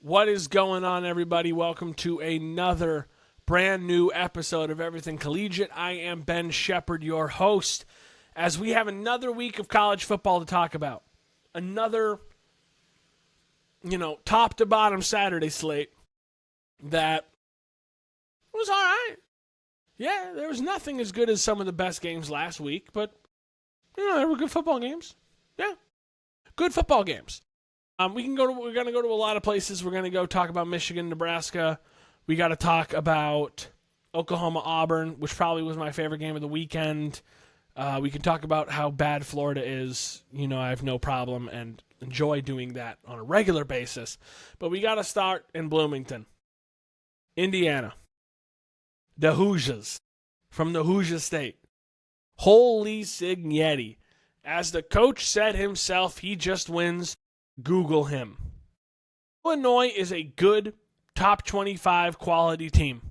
What is going on, everybody? Welcome to another brand new episode of Everything Collegiate. I am Ben Shepard, your host, as we have another week of college football to talk about. Another, top to bottom Saturday slate that was all right. Yeah, there was nothing as good as some of the best games last week, but, there were good football games. Yeah, good football games. We're going to go to a lot of places. We're going to go talk about Michigan, Nebraska. We got to talk about Oklahoma, Auburn, which probably was my favorite game of the weekend. We can talk about how bad Florida is. I have no problem and enjoy doing that on a regular basis. But we got to start in Bloomington, Indiana. The Hoosiers from the Hoosier State. Holy Signetti. As the coach said himself, he just wins. Google him. Illinois is a good top 25 quality team.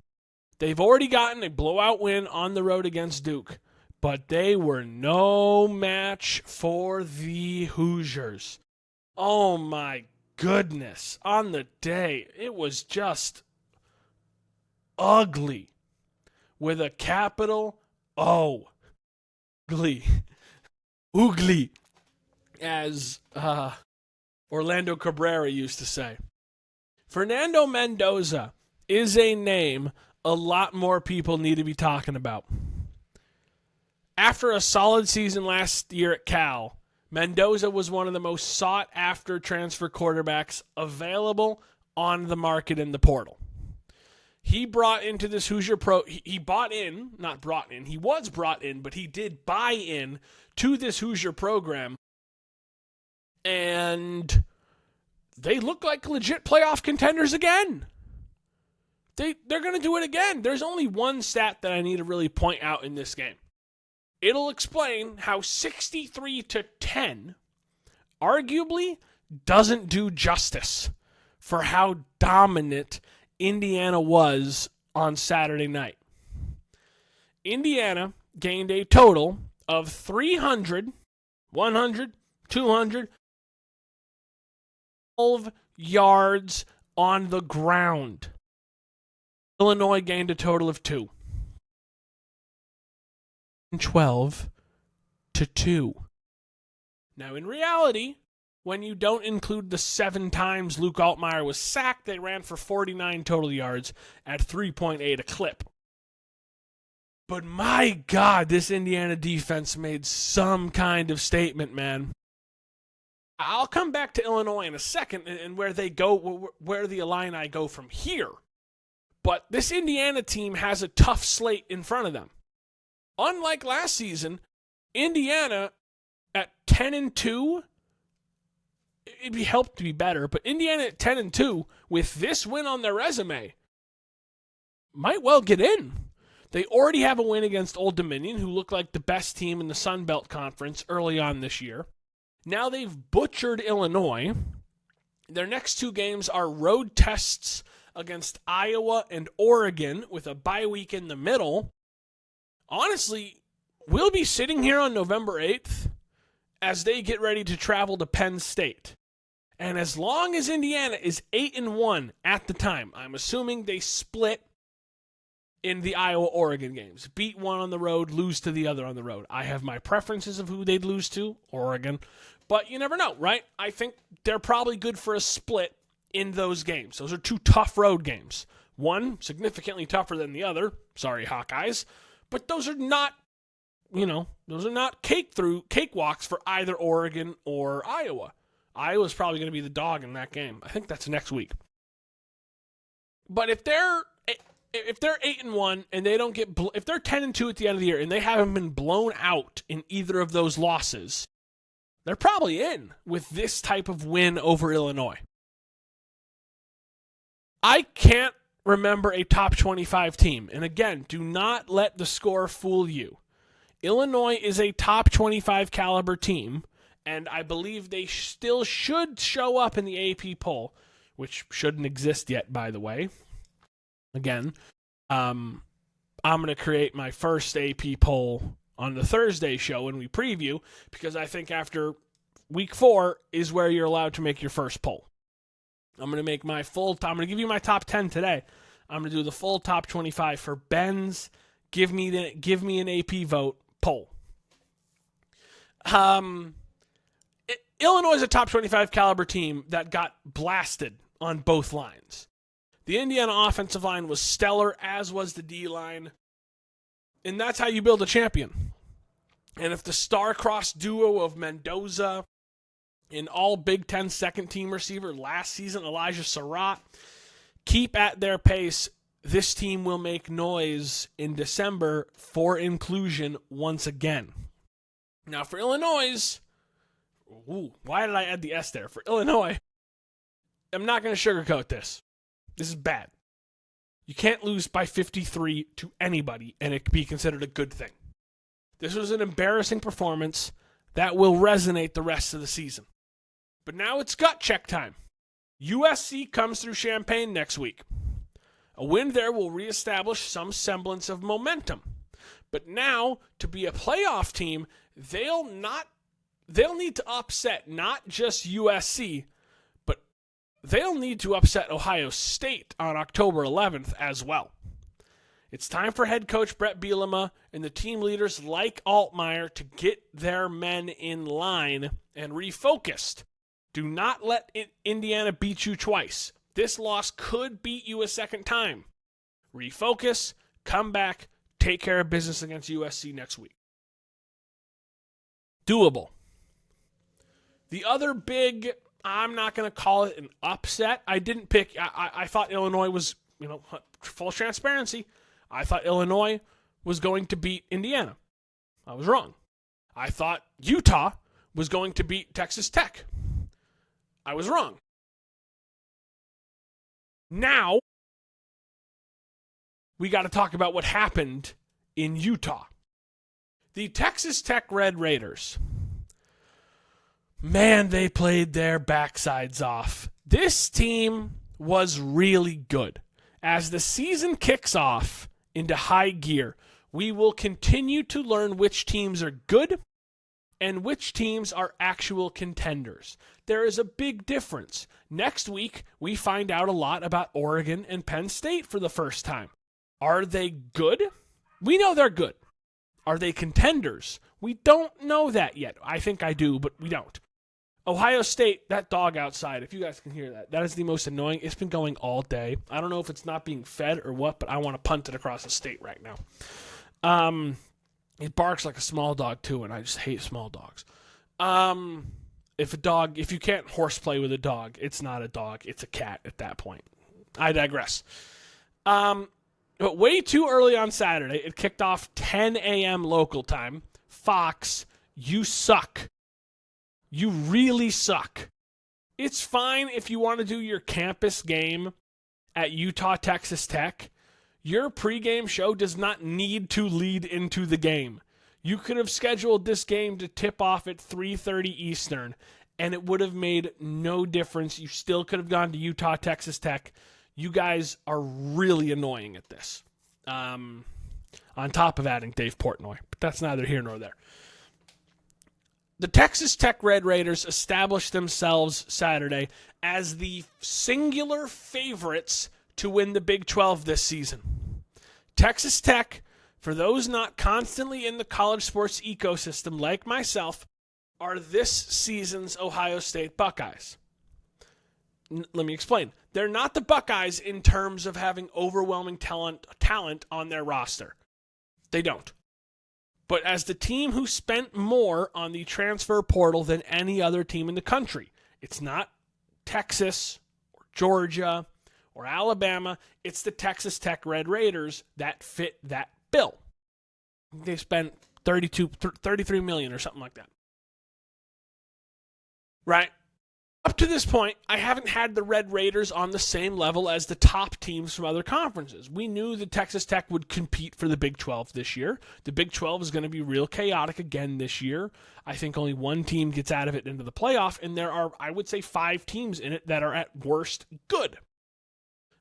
They've already gotten a blowout win on the road against Duke, but they were no match for the Hoosiers. Oh my goodness. On the day, it was just ugly with a capital O. Ugly. Oogly. As, Orlando Cabrera used to say. Fernando Mendoza is a name a lot more people need to be talking about. After a solid season last year at Cal, Mendoza was one of the most sought-after transfer quarterbacks available on the market in the portal. He brought into this Hoosier he was brought in, but he did buy in to this Hoosier program. And they look like legit playoff contenders again. They're going to do it again. There's only one stat that I need to really point out in this game. It'll explain how 63-10 arguably doesn't do justice for how dominant Indiana was on Saturday night. Indiana gained a total of 300, 100, 200, 12 yards on the ground. Illinois gained a total of 2. 12-2. Now, in reality, when you don't include the 7 times Luke Altmaier was sacked, they ran for 49 total yards at 3.8 a clip. But my God, this Indiana defense made some kind of statement, man. I'll come back to Illinois in a second and where they go, where the Illini go from here. But this Indiana team has a tough slate in front of them. Unlike last season, Indiana at 10-2, it'd be helped to be better, but Indiana at 10-2 with this win on their resume might well get in. They already have a win against Old Dominion, who looked like the best team in the Sun Belt Conference early on this year. Now they've butchered Illinois. Their next 2 games are road tests against Iowa and Oregon with a bye week in the middle. Honestly, we'll be sitting here on November 8th as they get ready to travel to Penn State. And as long as Indiana is 8-1 at the time, I'm assuming they split in the Iowa-Oregon games. Beat one on the road, lose to the other on the road. I have my preferences of who they'd lose to, Oregon. But you never know, right? I think they're probably good for a split in those games. Those are 2 tough road games. One significantly tougher than the other. Sorry, Hawkeyes. But those are not, cakewalks for either Oregon or Iowa. Iowa's probably going to be the dog in that game. I think that's next week. But if they're 8-1 and they don't get, if they're 10-2 at the end of the year and they haven't been blown out in either of those losses, they're probably in with this type of win over Illinois. I can't remember a top 25 team. And again, do not let the score fool you. Illinois is a top 25 caliber team, and I believe they still should show up in the AP poll, which shouldn't exist yet, by the way. Again, I'm going to create my first AP poll on the Thursday show when we preview, because I think after week 4 is where you're allowed to make your first poll. I'm going to make my I'm going to give you my top 10 today. I'm going to do the full top 25 for Ben's give me an AP vote poll. Illinois is a top 25 caliber team that got blasted on both lines. The Indiana offensive line was stellar, as was the D-line. And that's how you build a champion. And if the star-crossed duo of Mendoza and all Big Ten second-team receiver last season, Elijah Surratt, keep at their pace, this team will make noise in December for inclusion once again. Now, for Illinois, why did I add the S there? For Illinois, I'm not going to sugarcoat this. This is bad. You can't lose by 53 to anybody and it can be considered a good thing. This was an embarrassing performance that will resonate the rest of the season. But now it's gut check time. USC comes through Champaign next week. A win there will reestablish some semblance of momentum. But now, to be a playoff team, they'll need to upset not just USC, but they'll need to upset Ohio State on October 11th as well. It's time for head coach Brett Bielema and the team leaders like Altmaier to get their men in line and refocused. Do not let Indiana beat you twice. This loss could beat you a second time. Refocus, come back, take care of business against USC next week. Doable. The other big, I'm not going to call it an upset. I didn't pick, I thought Illinois was, full transparency, I thought Illinois was going to beat Indiana. I was wrong. I thought Utah was going to beat Texas Tech. I was wrong. Now, we got to talk about what happened in Utah. The Texas Tech Red Raiders. Man, they played their backsides off. This team was really good. As the season kicks off into high gear, we will continue to learn which teams are good and which teams are actual contenders. There is a big difference. Next week, we find out a lot about Oregon and Penn State for the first time. Are they good? We know they're good. Are they contenders? We don't know that yet. I think I do, but we don't. Ohio State, that dog outside, if you guys can hear that, that is the most annoying. It's been going all day. I don't know if it's not being fed or what, but I want to punt it across the state right now. It barks like a small dog too, and I just hate small dogs. If you can't horseplay with a dog, it's not a dog, it's a cat at that point. I digress. But way too early on Saturday, it kicked off 10 a.m. local time. Fox, you suck. You really suck. It's fine if you want to do your campus game at Utah, Texas Tech. Your pregame show does not need to lead into the game. You could have scheduled this game to tip off at 3:30 Eastern, and it would have made no difference. You still could have gone to Utah, Texas Tech. You guys are really annoying at this. On top of adding Dave Portnoy, but that's neither here nor there. The Texas Tech Red Raiders established themselves Saturday as the singular favorites to win the Big 12 this season. Texas Tech, for those not constantly in the college sports ecosystem like myself, are this season's Ohio State Buckeyes. Let me explain. They're not the Buckeyes in terms of having overwhelming talent on their roster. They don't. But as the team who spent more on the transfer portal than any other team in the country, it's not Texas or Georgia or Alabama. It's the Texas Tech Red Raiders that fit that bill. They spent $33 million or something like that. Right? Up to this point, I haven't had the Red Raiders on the same level as the top teams from other conferences. We knew that Texas Tech would compete for the Big 12 this year. The Big 12 is going to be real chaotic again this year. I think only one team gets out of it into the playoff, and there are, I would say, 5 teams in it that are at worst good.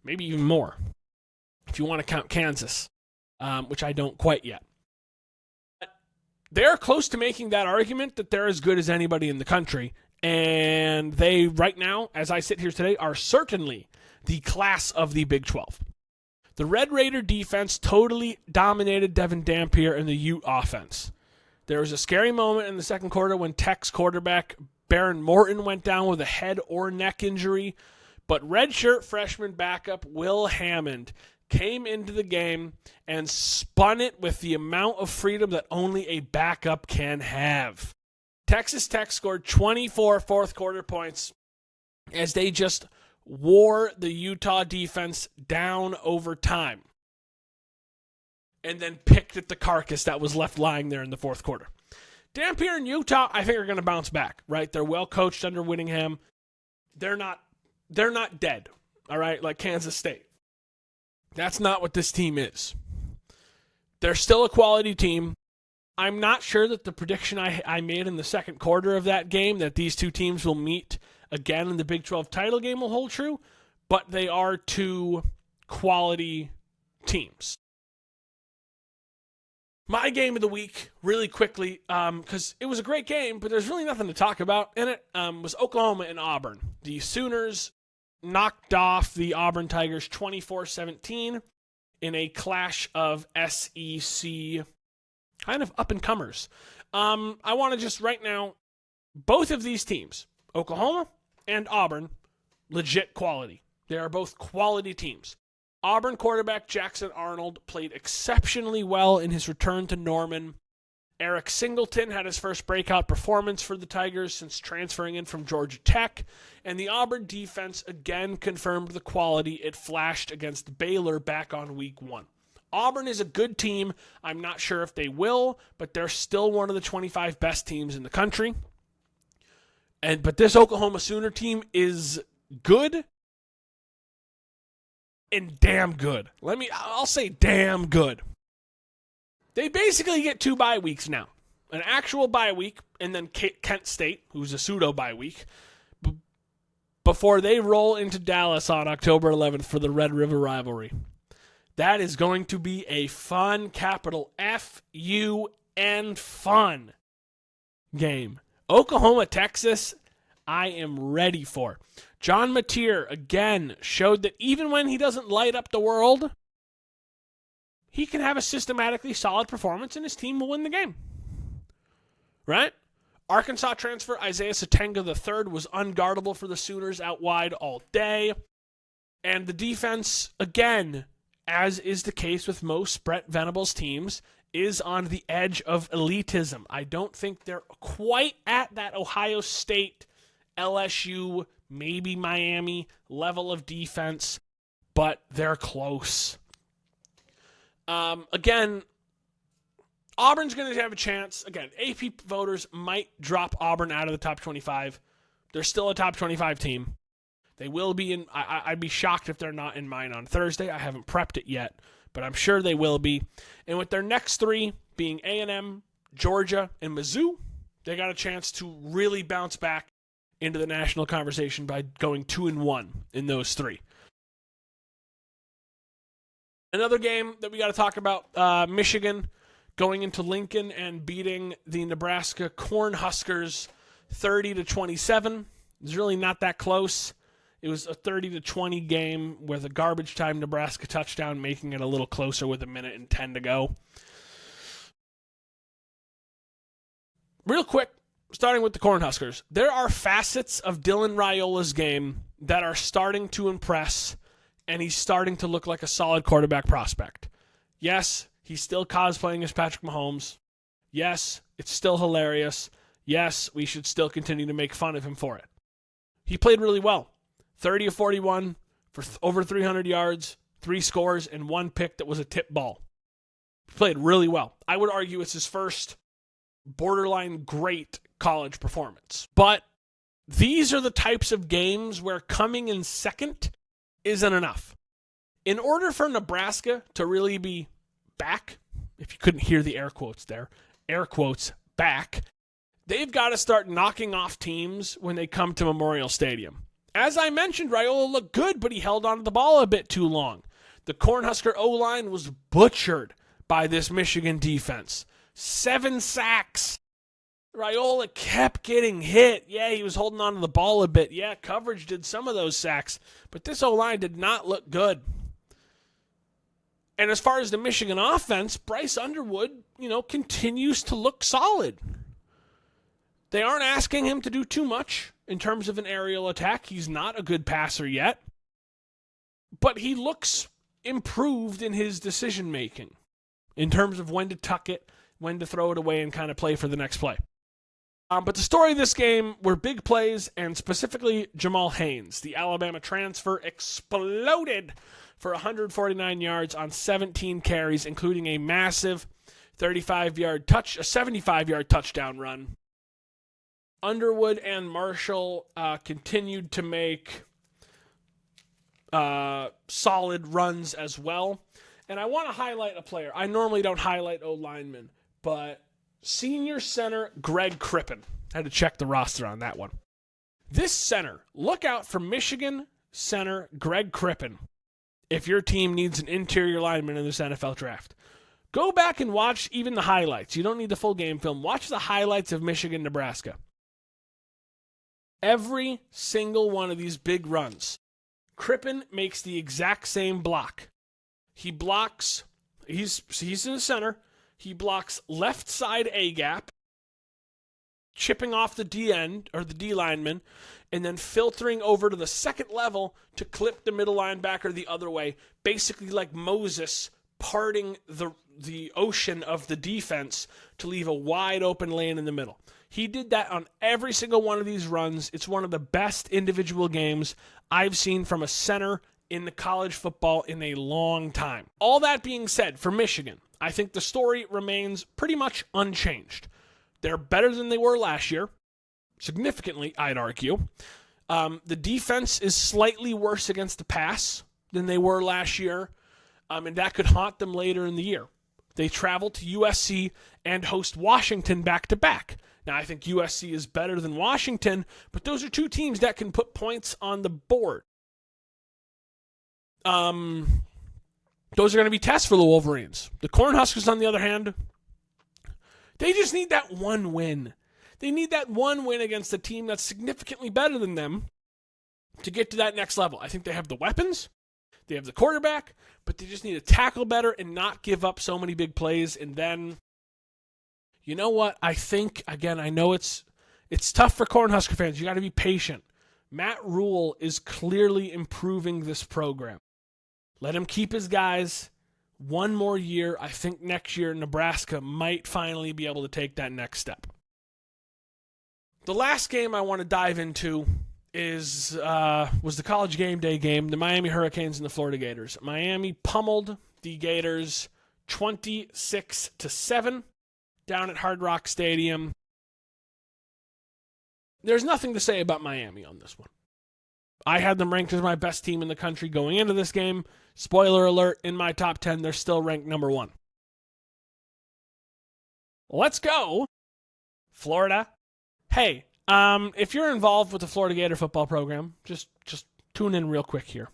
Maybe even more, if you want to count Kansas, which I don't quite yet. They're close to making that argument that they're as good as anybody in the country, And they, right now, as I sit here today, are certainly the class of the Big 12. The Red Raider defense totally dominated Devin Dampier and the Ute offense. There was a scary moment in the second quarter when Tech's quarterback Baron Morton went down with a head or neck injury, but redshirt freshman backup Will Hammond came into the game and spun it with the amount of freedom that only a backup can have. Texas Tech scored 24 fourth-quarter points as they just wore the Utah defense down over time and then picked at the carcass that was left lying there in the fourth quarter. Dampier and Utah, I think, are going to bounce back, right? They're well coached under Whittingham. They're not dead, all right, like Kansas State. That's not what this team is. They're still a quality team. I'm not sure that the prediction I made in the second quarter of that game, that these two teams will meet again in the Big 12 title game, will hold true, but they are two quality teams. My game of the week, really quickly, because it was a great game, but there's really nothing to talk about in it, was Oklahoma and Auburn. The Sooners knocked off the Auburn Tigers 24-17 in a clash of SEC kind of up-and-comers. I want to just right now, both of these teams, Oklahoma and Auburn, legit quality. They are both quality teams. Auburn quarterback Jackson Arnold played exceptionally well in his return to Norman. Eric Singleton had his first breakout performance for the Tigers since transferring in from Georgia Tech, and the Auburn defense again confirmed the quality it flashed against Baylor back on week 1. Auburn is a good team. I'm not sure if they will, but they're still one of the 25 best teams in the country. But this Oklahoma Sooner team is good and damn good. I'll say damn good. They basically get 2 bye weeks now. An actual bye week, and then Kent State, who's a pseudo bye week, before they roll into Dallas on October 11th for the Red River rivalry. That is going to be a fun, capital F-U-N, fun game. Oklahoma, Texas, I am ready for. John Mateer, again, showed that even when he doesn't light up the world, he can have a systematically solid performance and his team will win the game. Right? Arkansas transfer Isaiah Satenga III was unguardable for the Sooners out wide all day. And the defense, again, as is the case with most Brett Venables teams, is on the edge of elitism. I don't think they're quite at that Ohio State, LSU, maybe Miami level of defense, but they're close. Again, Auburn's going to have a chance. Again, AP voters might drop Auburn out of the top 25. They're still a top 25 team. They will be in. I'd be shocked if they're not in mine on Thursday. I haven't prepped it yet, but I'm sure they will be. And with their next 3 being A&M, Georgia, and Mizzou, they got a chance to really bounce back into the national conversation by going 2-1 in those 3. Another game that we got to talk about, Michigan going into Lincoln and beating the Nebraska Cornhuskers 30-27. It was really not that close. It was a 30-20 game with a garbage time Nebraska touchdown, making it a little closer with 1:10 to go. Real quick, starting with the Cornhuskers, there are facets of Dylan Raiola's game that are starting to impress, and he's starting to look like a solid quarterback prospect. Yes, he's still cosplaying as Patrick Mahomes. Yes, it's still hilarious. Yes, we should still continue to make fun of him for it. He played really well. 30 of 41 for over 300 yards, 3 scores, and 1 pick that was a tip ball. He played really well. I would argue it's his first borderline great college performance. But these are the types of games where coming in second isn't enough. In order for Nebraska to really be back, if you couldn't hear the air quotes there, air quotes, back, they've got to start knocking off teams when they come to Memorial Stadium. As I mentioned, Raiola looked good, but he held onto the ball a bit too long. The Cornhusker O-line was butchered by this Michigan defense. 7 sacks. Raiola kept getting hit. Yeah, he was holding on to the ball a bit. Yeah, coverage did some of those sacks. But this O-line did not look good. And as far as the Michigan offense, Bryce Underwood, continues to look solid. They aren't asking him to do too much in terms of an aerial attack. He's not a good passer yet. But he looks improved in his decision-making in terms of when to tuck it, when to throw it away, and kind of play for the next play. But the story of this game were big plays, and specifically Jamal Haynes. The Alabama transfer exploded for 149 yards on 17 carries, including a massive 75-yard a 75-yard touchdown run. Underwood and Marshall continued to make solid runs as well. And I want to highlight a player. I normally don't highlight O-linemen, but senior center Greg Crippen. I had to check the roster on that one. This center, look out for Michigan center Greg Crippen if your team needs an interior lineman in this NFL draft. Go back and watch even the highlights. You don't need the full game film. Watch the highlights of Michigan, Nebraska. Every single one of these big runs, Crippen makes the exact same block. He blocks, he's in the center, he blocks left side A-gap, chipping off the D end, or the D lineman, and then filtering over to the second level to clip the middle linebacker the other way, basically like Moses parting the ocean of the defense to leave a wide open lane in the middle. He did that on every single one of these runs. It's one of the best individual games I've seen from a center in the college football in a long time. All that being said, for Michigan, I think the story remains pretty much unchanged. They're better than they were last year, significantly, I'd argue. The defense is slightly worse against the pass than they were last year, and that could haunt them later in the year. They travel to USC and host Washington back-to-back. Now, I think USC is better than Washington, but those are two teams that can put points on the board. Those are going to be tests for the Wolverines. The Cornhuskers, on the other hand, they just need that one win. They need that one win against a team that's significantly better than them to get to that next level. I think they have the weapons, they have the quarterback, but they just need to tackle better and not give up so many big plays. And then, you know what? I think, again, I know it's tough for Cornhusker fans. You got to be patient. Matt Rule is clearly improving this program. Let him keep his guys one more year. I think next year Nebraska might finally be able to take that next step. The last game I want to dive into was the College Game Day game, the Miami Hurricanes and the Florida Gators. Miami pummeled the Gators 26-7 down at Hard Rock Stadium. There's nothing to say about Miami on this one. I had them ranked as my best team in the country going into this game. Spoiler alert, in my top 10, they're still ranked number 1. Let's go, Florida. Hey, if you're involved with the Florida Gator football program, just tune in real quick here.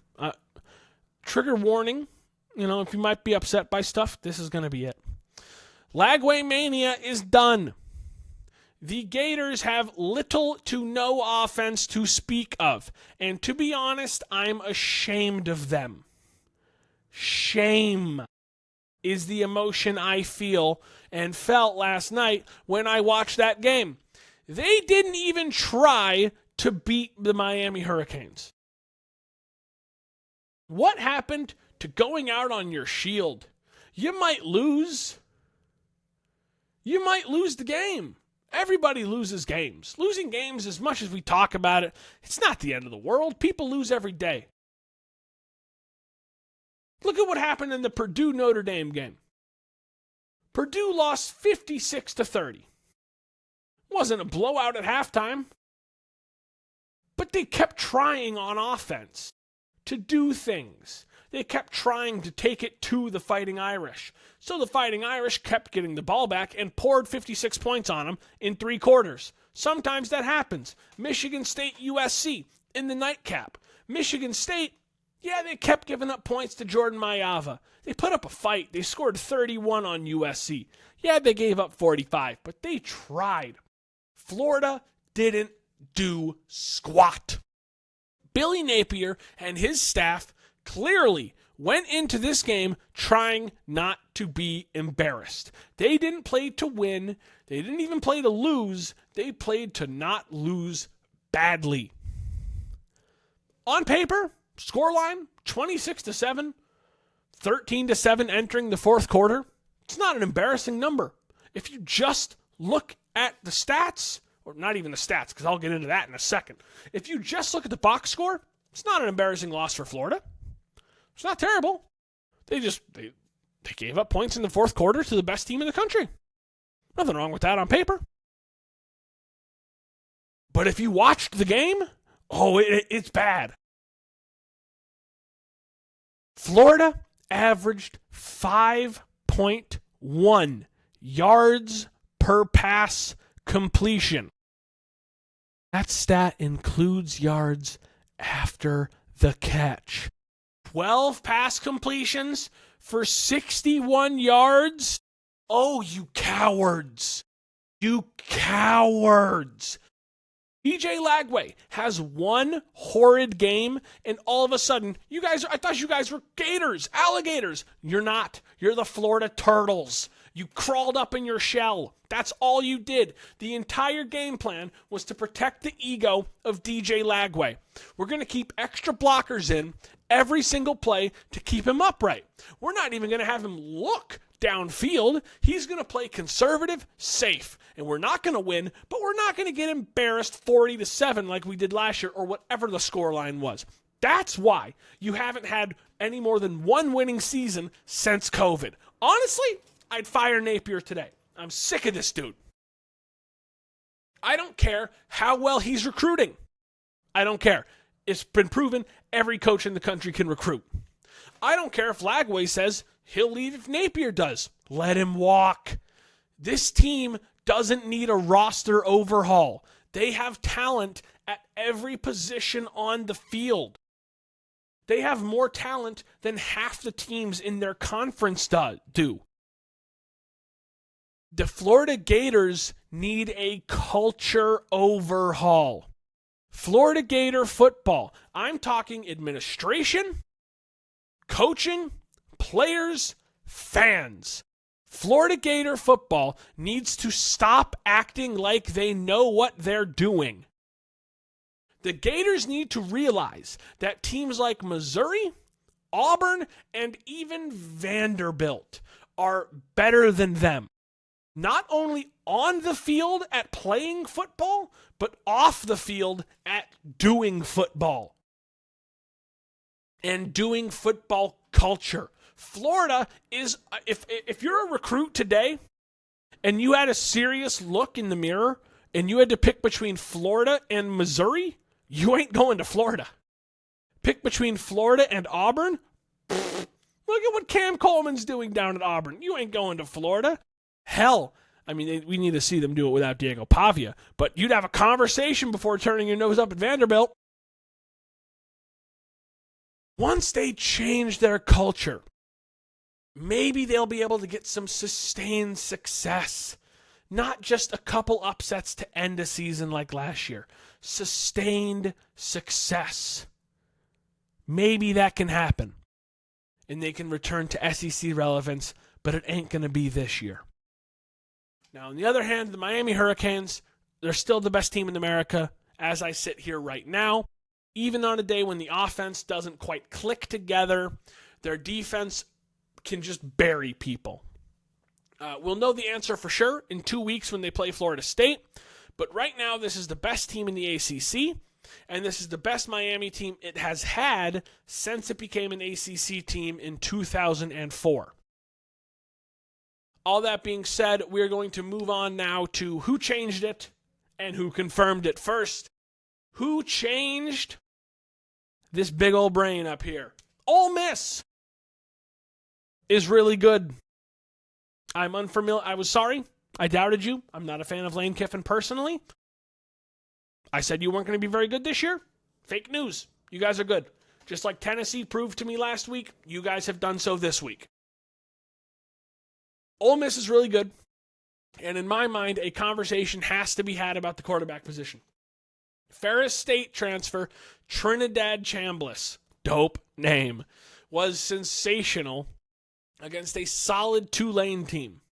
Trigger warning, if you might be upset by stuff, this is going to be it. Lagway Mania is done. The Gators have little to no offense to speak of. And to be honest, I'm ashamed of them. Shame is the emotion I feel and felt last night when I watched that game. They didn't even try to beat the Miami Hurricanes. What happened to going out on your shield? You might lose. You might lose the game. Everybody loses games. Losing games, as much as we talk about it, it's not the end of the world. People lose every day. Look at what happened in the Purdue-Notre Dame game. Purdue lost 56-30. Wasn't a blowout at halftime, but they kept trying on offense to do things. They kept trying to take it to the Fighting Irish. So the Fighting Irish kept getting the ball back and poured 56 points on them in 3 quarters. Sometimes that happens. Michigan State, USC in the nightcap. Michigan State, they kept giving up points to Jordan Mayava. They put up a fight. They scored 31 on USC. They gave up 45, but they tried. Florida didn't do squat. Billy Napier and his staff clearly went into this game trying not to be embarrassed. They didn't play to win. They didn't even play to lose. They played to not lose badly. On paper, scoreline 26-7, 13-7 entering the fourth quarter. It's not an embarrassing number. If you just look at the stats, or not even the stats, because I'll get into that in a second. If you just look at the box score, it's not an embarrassing loss for Florida. It's not terrible. They gave up points in the fourth quarter to the best team in the country. Nothing wrong with that on paper. But if you watched the game, it's bad. Florida averaged 5.1 yards per pass completion. That stat includes yards after the catch. 12 pass completions for 61 yards. Oh, you cowards. You cowards. DJ Lagway has one horrid game, and all of a sudden, I thought you guys were gators, alligators. You're not. You're the Florida Turtles. You crawled up in your shell. That's all you did. The entire game plan was to protect the ego of DJ Lagway. We're going to keep extra blockers in every single play to keep him upright. We're not even going to have him look downfield. He's going to play conservative, safe, and we're not going to win, but we're not going to get embarrassed 40-7 like we did last year or whatever the scoreline was. That's why you haven't had any more than one winning season since COVID. Honestly, I'd fire Napier today. I'm sick of this dude. I don't care how well he's recruiting. I don't care. It's been proven every coach in the country can recruit. I don't care if Lagway says he'll leave if Napier does. Let him walk. This team doesn't need a roster overhaul. They have talent at every position on the field. They have more talent than half the teams in their conference do. The Florida Gators need a culture overhaul. Florida Gator football. I'm talking administration, coaching, players, fans. Florida Gator football needs to stop acting like they know what they're doing. The Gators need to realize that teams like Missouri, Auburn, and even Vanderbilt are better than them. Not only on the field at playing football, but off the field at doing football. And doing football culture. Florida is, if you're a recruit today and you had a serious look in the mirror and you had to pick between Florida and Missouri, you ain't going to Florida. Pick between Florida and Auburn? Look at what Cam Coleman's doing down at Auburn. You ain't going to Florida. Hell, I mean, we need to see them do it without Diego Pavia, but you'd have a conversation before turning your nose up at Vanderbilt. Once they change their culture, maybe they'll be able to get some sustained success. Not just a couple upsets to end a season like last year. Sustained success. Maybe that can happen. And they can return to SEC relevance, but it ain't going to be this year. Now, on the other hand, the Miami Hurricanes, they're still the best team in America as I sit here right now. Even on a day when the offense doesn't quite click together, their defense can just bury people. We'll know the answer for sure in 2 weeks when they play Florida State. But right now, this is the best team in the ACC, and this is the best Miami team it has had since it became an ACC team in 2004. All that being said, we're going to move on now to who changed it and who confirmed it first. Who changed this big old brain up here? Ole Miss is really good. I'm unfamiliar. I was sorry. I doubted you. I'm not a fan of Lane Kiffin personally. I said you weren't going to be very good this year. Fake news. You guys are good. Just like Tennessee proved to me last week, you guys have done so this week. Ole Miss is really good. And in my mind, a conversation has to be had about the quarterback position. Ferris State transfer Trinidad Chambliss, dope name, was sensational against a solid Tulane team.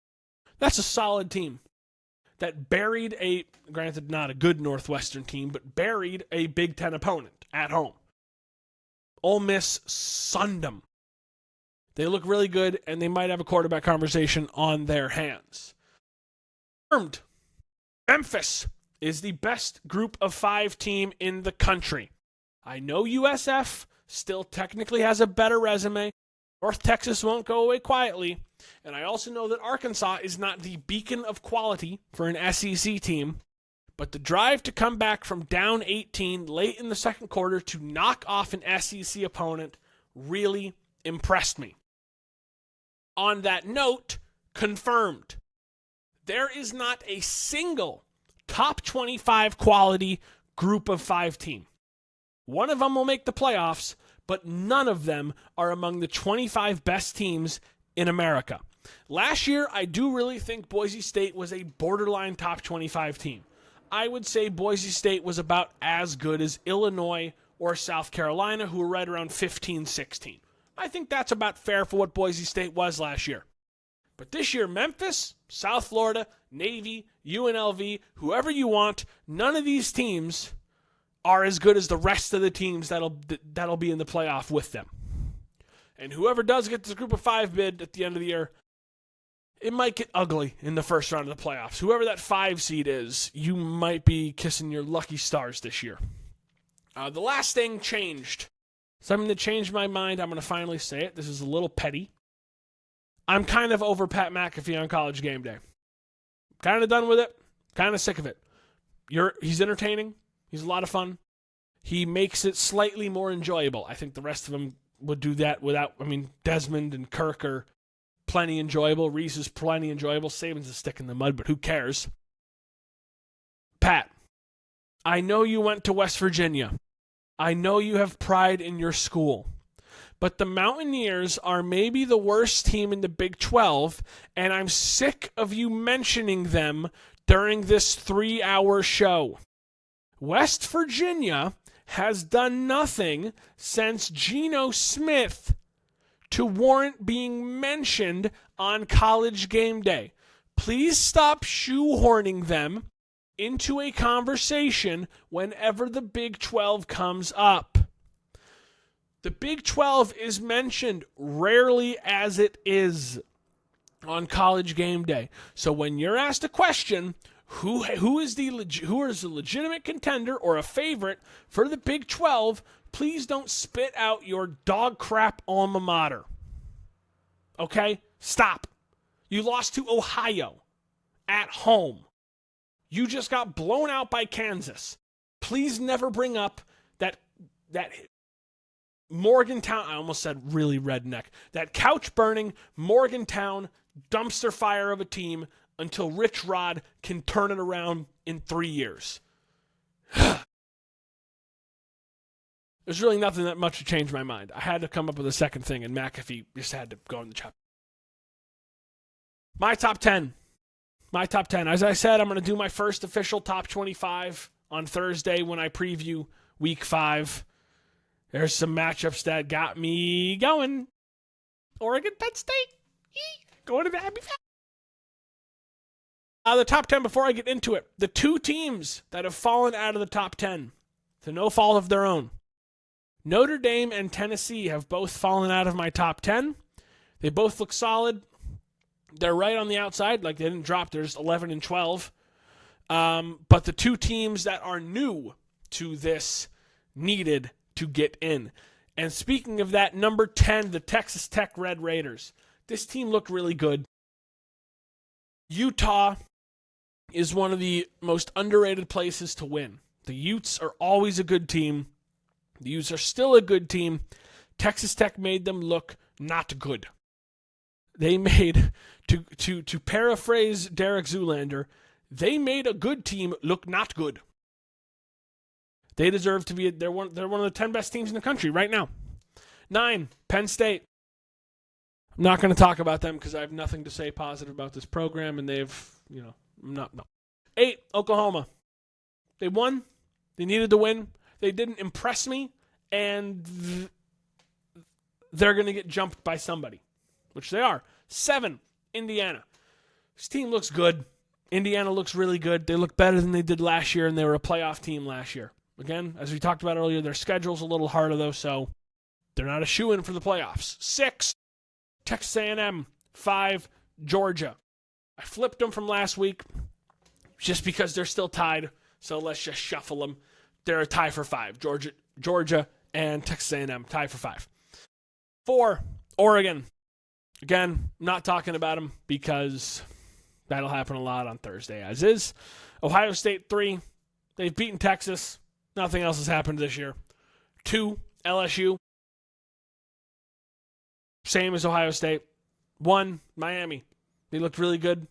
That's a solid team that buried granted not a good Northwestern team, but buried a Big Ten opponent at home. Ole Miss sunned them. They look really good, and they might have a quarterback conversation on their hands. Memphis is the best group of 5 team in the country. I know USF still technically has a better resume. North Texas won't go away quietly. And I also know that Arkansas is not the beacon of quality for an SEC team. But the drive to come back from down 18 late in the second quarter to knock off an SEC opponent really impressed me. On that note, confirmed. There is not a single top 25 quality group of 5 team. One of them will make the playoffs, but none of them are among the 25 best teams in America. Last year, I do really think Boise State was a borderline top 25 team. I would say Boise State was about as good as Illinois or South Carolina, who were right around 15-16. I think that's about fair for what Boise State was last year. But this year, Memphis, South Florida, Navy, UNLV, whoever you want, none of these teams are as good as the rest of the teams that'll be in the playoff with them. And whoever does get this group of 5 bid at the end of the year, it might get ugly in the first round of the playoffs. Whoever that 5 seed is, you might be kissing your lucky stars this year. The last thing changed. Something that changed my mind, I'm going to finally say it. This is a little petty. I'm kind of over Pat McAfee on College Game Day. Kind of done with it. Kind of sick of it. He's entertaining. He's a lot of fun. He makes it slightly more enjoyable. I think the rest of them would do that without, Desmond and Kirk are plenty enjoyable. Reese is plenty enjoyable. Saban's a stick in the mud, but who cares? Pat, I know you went to West Virginia. I know you have pride in your school. But the Mountaineers are maybe the worst team in the Big 12, and I'm sick of you mentioning them during this 3-hour show. West Virginia has done nothing since Geno Smith to warrant being mentioned on College Game Day. Please stop shoehorning them into a conversation whenever the Big 12 comes up. The Big 12 is mentioned rarely as it is on College Game Day. So when you're asked a question, who is a legitimate contender or a favorite for the Big 12, please don't spit out your dog crap alma mater. Okay? Stop. You lost to Ohio at home. You just got blown out by Kansas. Please never bring up that Morgantown, I almost said really redneck, that couch-burning Morgantown dumpster fire of a team until Rich Rod can turn it around in 3 years. There's really nothing that much to change my mind. I had to come up with a second thing, and McAfee just had to go in the chop. My top 10. As I said, I'm going to do my first official top 25 on Thursday when I preview Week 5. There's some matchups that got me going. Oregon, Penn State. Going to the Happy Valley. The top 10 before I get into it. The 2 teams that have fallen out of the top 10 to no fault of their own. Notre Dame and Tennessee have both fallen out of my top 10. They both look solid. They're right on the outside. Like they didn't drop. There's 11 and 12. But the 2 teams that are new to this needed to get in. And speaking of that, number 10, the Texas Tech Red Raiders. This team looked really good. Utah is one of the most underrated places to win. The Utes are always a good team. The Utes are still a good team. Texas Tech made them look not good. They made, to paraphrase Derek Zoolander, they made a good team look not good. They deserve to be, they're one of the 10 best teams in the country right now. 9, Penn State. I'm not going to talk about them because I have nothing to say positive about this program, and they've No. 8, Oklahoma. They won. They needed to win. They didn't impress me, and they're going to get jumped by somebody, which they are. 7, Indiana. This team looks good. Indiana looks really good. They look better than they did last year, and they were a playoff team last year. Again, as we talked about earlier, their schedule's a little harder, though, so they're not a shoo-in for the playoffs. 6, Texas A&M. 5, Georgia. I flipped them from last week just because they're still tied, so let's just shuffle them. They're a tie for 5. Georgia and Texas A&M, tie for 5. 4, Oregon. Again, not talking about them because that'll happen a lot on Thursday, as is. Ohio State, 3. They've beaten Texas. Nothing else has happened this year. 2, LSU. Same as Ohio State. 1, Miami. They looked really good.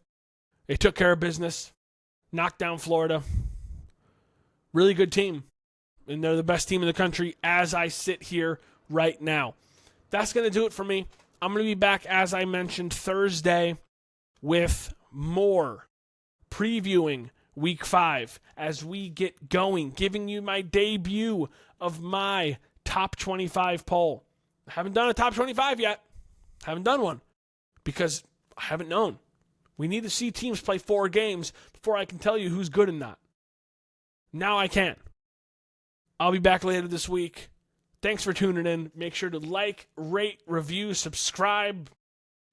They took care of business. Knocked down Florida. Really good team. And they're the best team in the country as I sit here right now. That's going to do it for me. I'm going to be back, as I mentioned, Thursday with more previewing Week 5 as we get going, giving you my debut of my top 25 poll. I haven't done a top 25 yet. Haven't done one because I haven't known. We need to see teams play 4 games before I can tell you who's good and not. Now I can. I'll be back later this week. Thanks for tuning in. Make sure to like, rate, review, subscribe.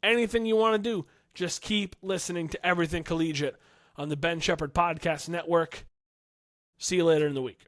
Anything you want to do. Just keep listening to Everything Collegiate on the Ben Shepherd Podcast Network. See you later in the week.